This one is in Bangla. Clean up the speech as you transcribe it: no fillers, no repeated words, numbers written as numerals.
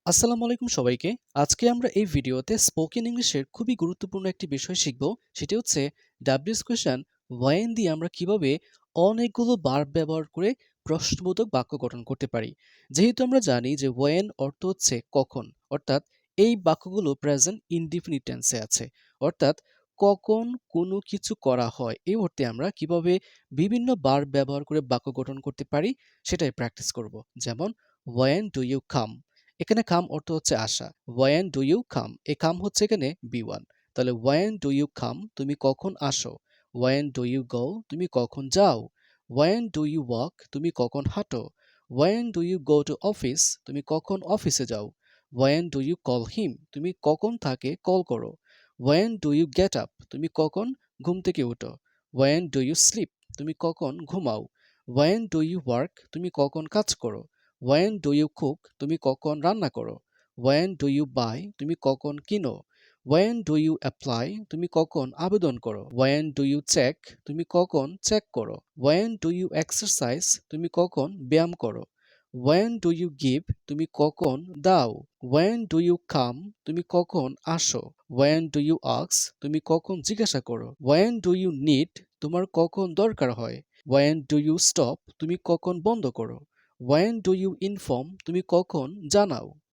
আসসালামু আলাইকুম সবাইকে। আজকে আমরা এই ভিডিওতে স্পোকেন ইংলিশের খুবই গুরুত্বপূর্ণ একটি বিষয় শিখব। সেটি হচ্ছে ডাব্লিউএস কোয়েশ্চেন ওয়েন দিয়ে আমরা কিভাবে অনেকগুলো ভার্ব ব্যবহার করে প্রশ্নবোধক বাক্য গঠন করতে পারি। যেহেতু আমরা জানি যে ওয়েন অর্থ হচ্ছে কখন, অর্থাৎ এই বাক্যগুলো প্রেজেন্ট ইনডিফিনিট টেন্সে আছে। অর্থাৎ কখন কোনো কিছু করা হয় এই অর্থে আমরা কিভাবে বিভিন্ন ভার্ব ব্যবহার করে বাক্য গঠন করতে পারি সেটাই প্র্যাকটিস করব। যেমন ওয়েন ডু ইউ কাম, এখানে কাম অর্থ হচ্ছে আসা। ওয়েন ডু ইউ কাম, এই কাম হচ্ছে এখানে বি ওয়ান। তাহলে ওয়েন ডু ইউ কাম, তুমি কখন আসো। ওয়েন ডু ইউ গো, তুমি কখন যাও। ওয়েন ডু ইউ ওয়াক, তুমি কখন হাঁটো। When do you go to office, তুমি কখন অফিসে যাও। When do you call him, তুমি কখন তাকে কল করো। When do you get up, তুমি কখন ঘুম থেকে উঠো। ওয়েন ডু ইউ স্লিপ, তুমি কখন ঘুমাও। ওয়েন ডু ইউ ওয়ার্ক, তুমি কখন কাজ করো। ওয়েন ডু ইউ কুক, তুমি কখন রান্না করো। ওয়েন ডু ইউ বাই, তুমি কখন কিনো। ওয়েন ডু ইউ অ্যাপ্লাই, তুমি কখন আবেদন করো। ওয়েন ডু ইউ চেক, তুমি কখন চেক করো। ওয়েন ডু ইউ এক্সারসাইজ, তুমি কখন ব্যায়াম করো। ওয়েন ডু ইউ গিভ, তুমি কখন দাও। ওয়েন ডু ইউ কাম, তুমি কখন আসো। ওয়েন ডু ইউ আস্ক, তুমি কখন জিজ্ঞাসা করো। ওয়েন ডু ইউ নিড, তোমার কখন দরকার হয়। ওয়েন ডু ইউ স্টপ, তুমি কখন বন্ধ করো। ওয়েন ডু ইউ ইনফর্ম, তুমি কখন জানাও।